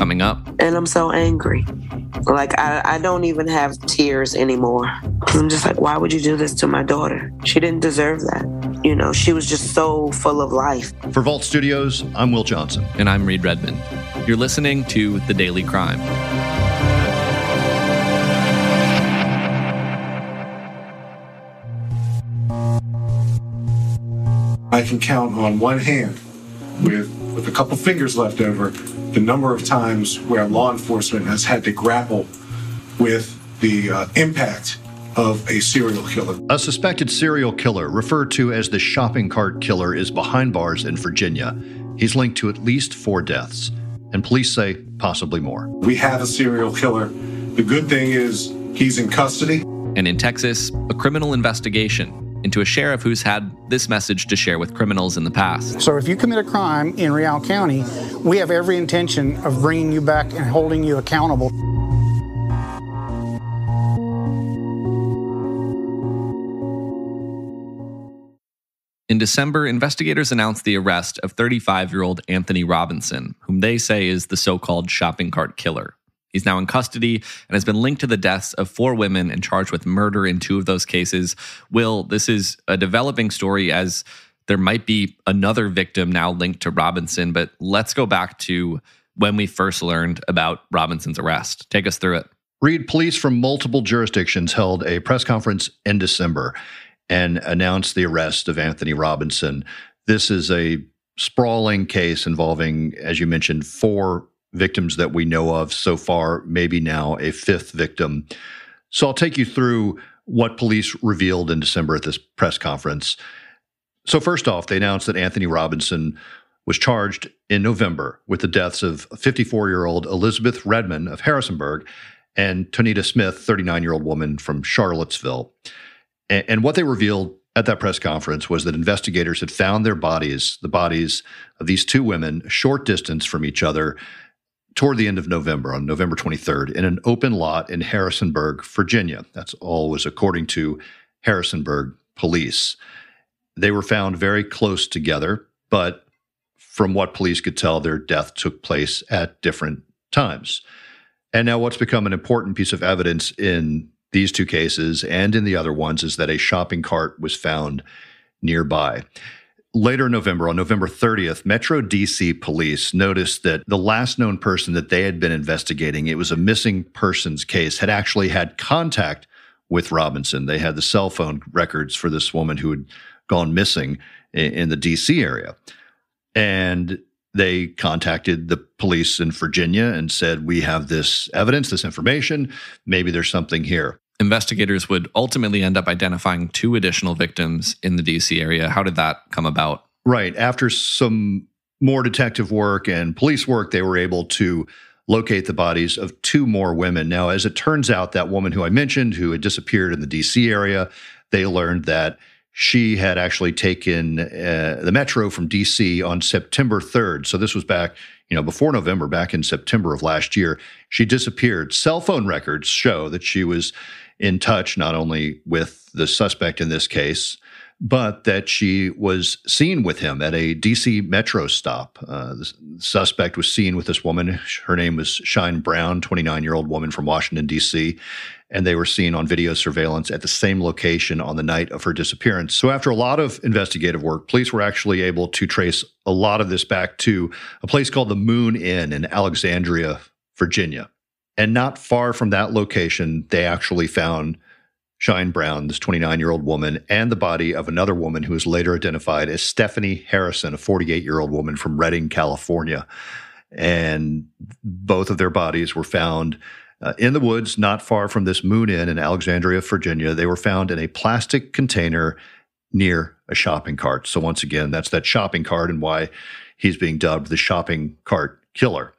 coming up. And I'm so angry. Like, I don't even have tears anymore. I'm just like, why would you do this to my daughter? She didn't deserve that. You know, she was just so full of life. For Vault Studios, I'm Will Johnson. And I'm Reed Redmond. You're listening to The Daily Crime. I can count on one hand, with a couple fingers left over, the number of times where law enforcement has had to grapple with the impact of a serial killer. A suspected serial killer, referred to as the shopping cart killer, is behind bars in Virginia. He's linked to at least 4 deaths, and police say possibly more. We have a serial killer. The good thing is he's in custody. And in Texas, a criminal investigation into a sheriff who's had this message to share with criminals in the past. So if you commit a crime in Real County, we have every intention of bringing you back and holding you accountable. In December, investigators announced the arrest of 35-year-old Anthony Robinson, whom they say is the so-called shopping cart killer. He's now in custody and has been linked to the deaths of 4 women and charged with murder in 2 of those cases. Will, this is a developing story as there might be another victim now linked to Robinson, but let's go back to when we first learned about Robinson's arrest. Take us through it. Reed, police from multiple jurisdictions held a press conference in December and announced the arrest of Anthony Robinson. This is a sprawling case involving, as you mentioned, 4 victims that we know of so far, maybe now a 5th victim. So I'll take you through what police revealed in December at this press conference. So first off, they announced that Anthony Robinson was charged in November with the deaths of 54-year-old Elizabeth Redmond of Harrisonburg and Tonita Smith, 39-year-old woman from Charlottesville. And what they revealed at that press conference was that investigators had found their bodies, the bodies of these 2 women, a short distance from each other, toward the end of November, on November 23rd, in an open lot in Harrisonburg, Virginia. That's all was according to Harrisonburg police. They were found very close together, but from what police could tell, their death took place at different times. And now what's become an important piece of evidence in these 2 cases and in the other ones is that a shopping cart was found nearby. Later in November, on November 30th, Metro DC police noticed that the last known person that they had been investigating, it was a missing persons case, had actually had contact with Robinson. They had the cell phone records for this woman who had gone missing in the DC area. And they contacted the police in Virginia and said, we have this evidence, this information, maybe there's something here. Investigators would ultimately end up identifying 2 additional victims in the DC area. How did that come about? Right. After some more detective work and police work, they were able to locate the bodies of 2 more women. Now, as it turns out, that woman who I mentioned, who had disappeared in the DC area, they learned that she had actually taken the metro from DC on September 3rd. So this was back, before November, back in September of last year. She disappeared. Cell phone records show that she was in touch not only with the suspect in this case, but that she was seen with him at a DC metro stop. The suspect was seen with this woman. Her name was Shine Brown, 29-year-old woman from Washington, D.C., and they were seen on video surveillance at the same location on the night of her disappearance. So after a lot of investigative work, police were actually able to trace a lot of this back to a place called the Moon Inn in Alexandria, Virginia. And not far from that location, they actually found Shine Brown, this 29-year-old woman, and the body of another woman who was later identified as Stephanie Harrison, a 48-year-old woman from Redding, California. And both of their bodies were found in the woods not far from this Moon Inn in Alexandria, Virginia. They were found in a plastic container near a shopping cart. So once again, that's that shopping cart and why he's being dubbed the shopping cart killer.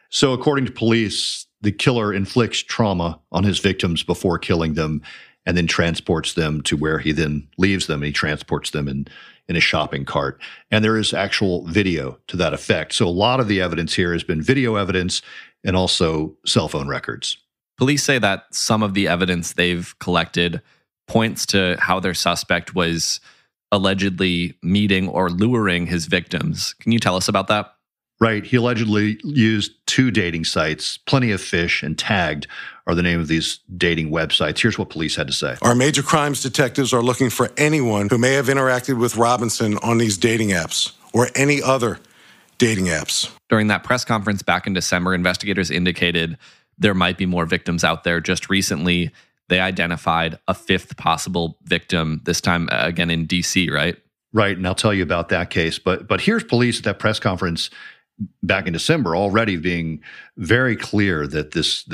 So according to police, the killer inflicts trauma on his victims before killing them and then transports them to where he then leaves them. And he transports them in a shopping cart. And there is actual video to that effect. So a lot of the evidence here has been video evidence and also cell phone records. Police say that some of the evidence they've collected points to how their suspect was allegedly meeting or luring his victims. Can you tell us about that? Right. He allegedly used 2 dating sites. Plenty of Fish and Tagged are the name of these dating websites. Here's what police had to say. Our major crimes detectives are looking for anyone who may have interacted with Robinson on these dating apps or any other dating apps. During that press conference back in December, investigators indicated there might be more victims out there. Just recently, they identified a 5th possible victim, this time again in D.C., right? Right, and I'll tell you about that case. But here's police at that press conference back in December already being very clear that this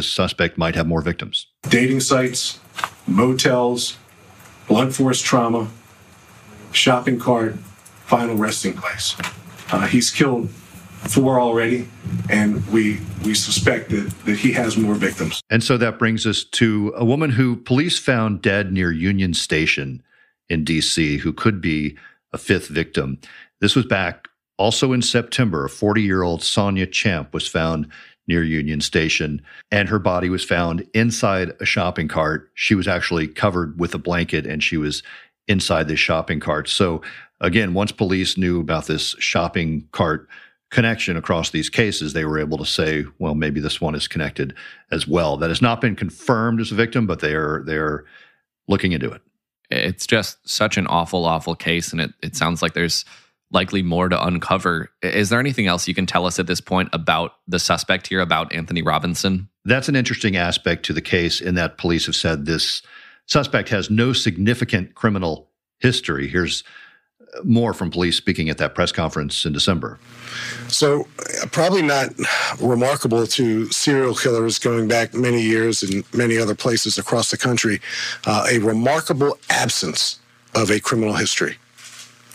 suspect might have more victims. Dating sites, motels, blunt force trauma, shopping cart, final resting place. He's killed 4 already, and we suspect that he has more victims. And so that brings us to a woman who police found dead near Union Station in D.C., who could be a 5th victim. This was back also in September. A 40-year-old Sonya Champ was found near Union Station, and her body was found inside a shopping cart. She was actually covered with a blanket, and she was inside this shopping cart. So again, once police knew about this shopping cart connection across these cases, they were able to say, well, maybe this one is connected as well. That has not been confirmed as a victim, but they're looking into it. It's just such an awful, awful case, and it sounds like there's likely more to uncover. Is there anything else you can tell us at this point about the suspect here, about Anthony Robinson? That's an interesting aspect to the case in that police have said this suspect has no significant criminal history. Here's more from police speaking at that press conference in December. So probably not remarkable to serial killers going back many years in many other places across the country, a remarkable absence of a criminal history,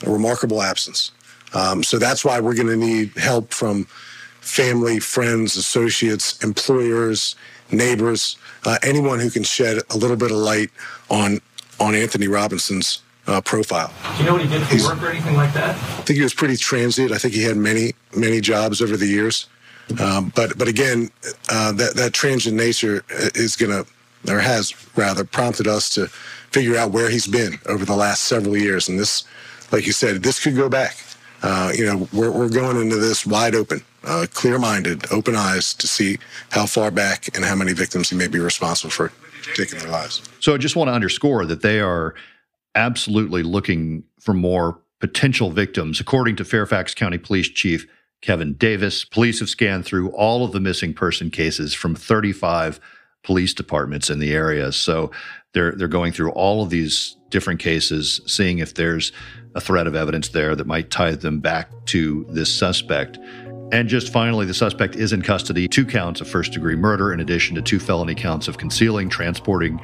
a remarkable absence. So that's why we're going to need help from family, friends, associates, employers, neighbors, anyone who can shed a little bit of light on Anthony Robinson's profile. Do you know what he did for work or anything like that? I think he was pretty transient. I think he had many jobs over the years. But again, that transient nature is going to, or has rather, prompted us to figure out where he's been over the last several years. And this, like you said, this could go back. We're going into this wide open, clear-minded, open eyes to see how far back and how many victims he may be responsible for taking their lives. So I just want to underscore that they are absolutely looking for more potential victims. According to Fairfax County Police Chief Kevin Davis, police have scanned through all of the missing person cases from 35 police departments in the area. So they're going through all of these different cases, seeing if there's a thread of evidence there that might tie them back to this suspect. And just finally, the suspect is in custody. 2 counts of first-degree murder in addition to 2 felony counts of concealing, transporting,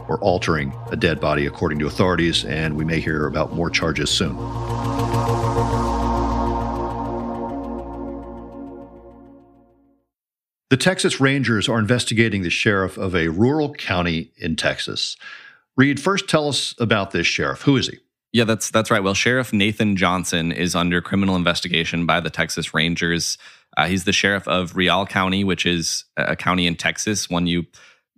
or altering a dead body, according to authorities, and we may hear about more charges soon. The Texas Rangers are investigating the sheriff of a rural county in Texas. Reed, first tell us about this sheriff. Who is he? Yeah, that's right. Well, Sheriff Nathan Johnson is under criminal investigation by the Texas Rangers. He's the sheriff of Real County, which is a county in Texas, one you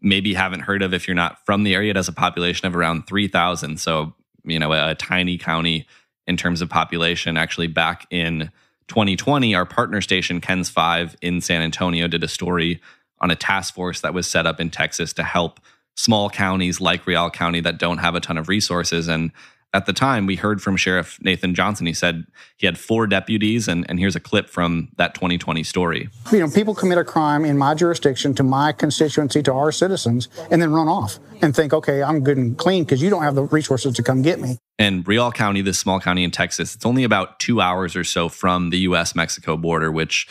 maybe haven't heard of if you're not from the area. It has a population of around 3,000. So, a tiny county in terms of population. Actually, back in 2020, our partner station, KENS 5 in San Antonio, did a story on a task force that was set up in Texas to help small counties like Real County that don't have a ton of resources. And at the time, we heard from Sheriff Nathan Johnson. He said he had 4 deputies, and here's a clip from that 2020 story. People commit a crime in my jurisdiction to my constituency, to our citizens, and then run off and think, okay, I'm good and clean because you don't have the resources to come get me. And Real County, this small county in Texas, it's only about 2 hours or so from the U.S.-Mexico border, which,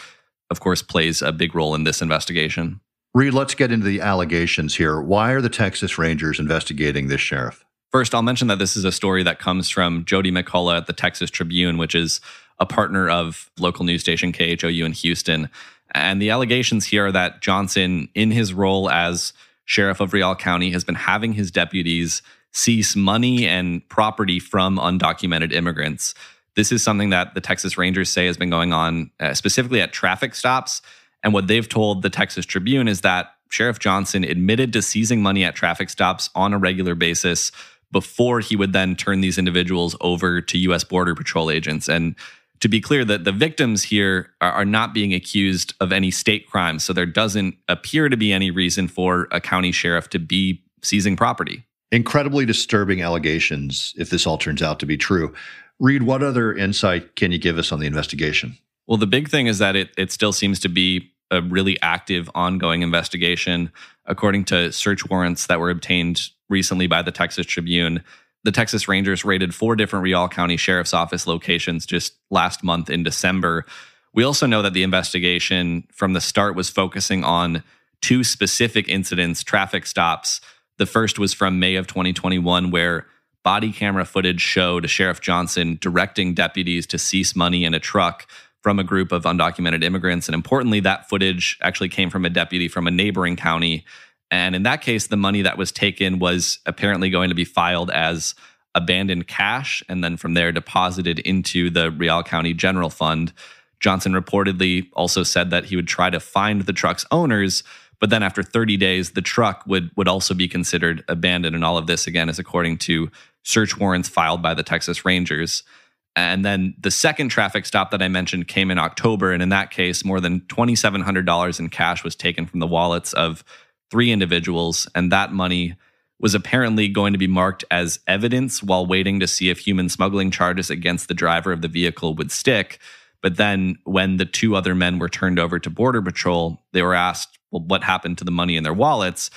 of course, plays a big role in this investigation. Reed, let's get into the allegations here. Why are the Texas Rangers investigating this sheriff? First, I'll mention that this is a story that comes from Jody McCullough at the Texas Tribune, which is a partner of local news station KHOU in Houston. And the allegations here are that Johnson, in his role as sheriff of Real County, has been having his deputies seize money and property from undocumented immigrants. This is something that the Texas Rangers say has been going on specifically at traffic stops. And what they've told the Texas Tribune is that Sheriff Johnson admitted to seizing money at traffic stops on a regular basis before he would then turn these individuals over to U.S. Border Patrol agents. And To be clear, that the victims here are not being accused of any state crimes, so there doesn't appear to be any reason for a county sheriff to be seizing property. Incredibly disturbing allegations if this all turns out to be true. Reed, what other insight can you give us on the investigation? Well, the big thing is that it still seems to be a really active, ongoing investigation. According to search warrants that were obtained recently by the Texas Tribune, the Texas Rangers raided 4 different Rial County Sheriff's Office locations just last month in December. We also know that the investigation from the start was focusing on 2 specific incidents, traffic stops. The first was from May of 2021, where body camera footage showed Sheriff Johnson directing deputies to cease money in a truck from a group of undocumented immigrants. And importantly, that footage actually came from a deputy from a neighboring county. And in that case, the money that was taken was apparently going to be filed as abandoned cash and then from there deposited into the Rial County General Fund. Johnson reportedly also said that he would try to find the truck's owners, but then after 30 days, the truck would also be considered abandoned. And all of this, again, is according to search warrants filed by the Texas Rangers. And then the second traffic stop that I mentioned came in October. And in that case, more than $2,700 in cash was taken from the wallets of 3 individuals. And that money was apparently going to be marked as evidence while waiting to see if human smuggling charges against the driver of the vehicle would stick. But then when the 2 other men were turned over to Border Patrol, they were asked, well, what happened to the money in their wallets?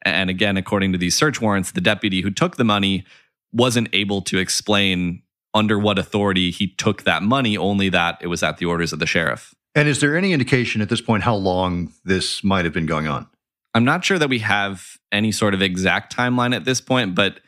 And again, according to these search warrants, the deputy who took the money wasn't able to explain under what authority he took that money, only that it was at the orders of the sheriff. And is there any indication at this point how long this might have been going on? I'm not sure that we have any sort of exact timeline at this point, but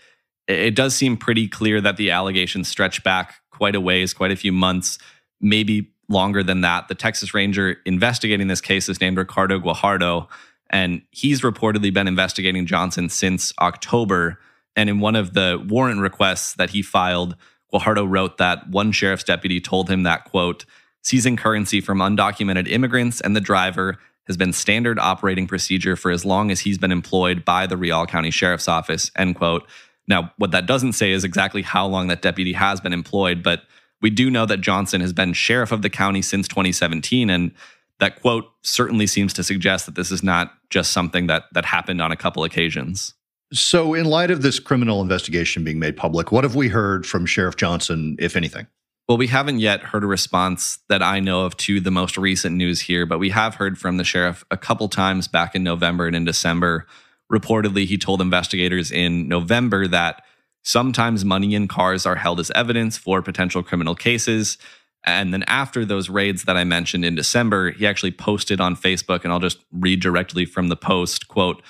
it does seem pretty clear that the allegations stretch back quite a ways, quite a few months, maybe longer than that. The Texas Ranger investigating this case is named Ricardo Guajardo, and he's reportedly been investigating Johnson since October. And in one of the warrant requests that he filed, Guajardo wrote that one sheriff's deputy told him that, quote, seizing currency from undocumented immigrants and the driver has been standard operating procedure for as long as he's been employed by the Rial County Sheriff's Office, end quote. Now, what that doesn't say is exactly how long that deputy has been employed, but we do know that Johnson has been sheriff of the county since 2017, and that quote certainly seems to suggest that this is not just something that happened on a couple occasions. So in light of this criminal investigation being made public, what have we heard from Sheriff Johnson, if anything? Well, we haven't yet heard a response that I know of to the most recent news here, but we have heard from the sheriff a couple times back in November and in December. Reportedly, he told investigators in November that sometimes money in cars are held as evidence for potential criminal cases. And then after those raids that I mentioned in December, he actually posted on Facebook, and I'll just read directly from the post, quote,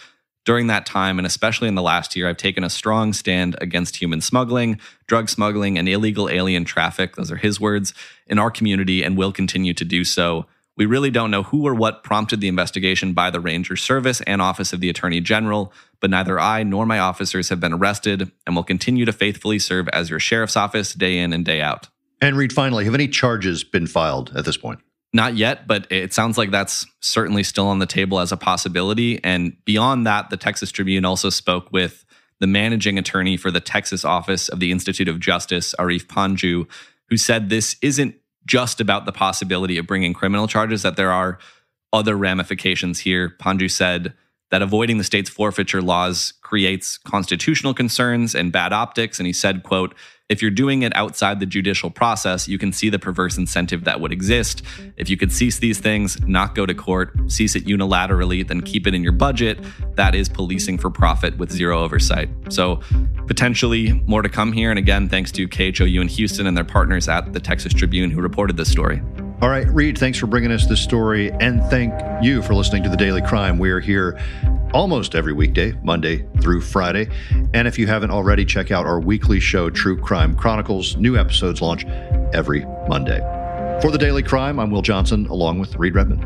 during that time, and especially in the last year, I've taken a strong stand against human smuggling, drug smuggling, and illegal alien traffic, those are his words, in our community and will continue to do so. We really don't know who or what prompted the investigation by the Ranger Service and Office of the Attorney General, but neither I nor my officers have been arrested and will continue to faithfully serve as your sheriff's office day in and day out. And Reed, finally, have any charges been filed at this point? Not yet, but it sounds like that's certainly still on the table as a possibility. And beyond that, the Texas Tribune also spoke with the managing attorney for the Texas office of the Institute of Justice, Arif Panju, who said this isn't just about the possibility of bringing criminal charges, that there are other ramifications here. Panju said that avoiding the state's forfeiture laws creates constitutional concerns and bad optics. And he said, quote, if you're doing it outside the judicial process, you can see the perverse incentive that would exist. If you could cease these things, not go to court, cease it unilaterally, then keep it in your budget, that is policing for profit with zero oversight. So potentially more to come here. And again, thanks to KHOU in Houston and their partners at the Texas Tribune who reported this story. All right, Reed, thanks for bringing us this story. And thank you for listening to The Daily Crime. We are here almost every weekday, Monday through Friday. And if you haven't already, check out our weekly show, True Crime Chronicles. New episodes launch every Monday. For The Daily Crime, I'm Will Johnson, along with Reed Redmond.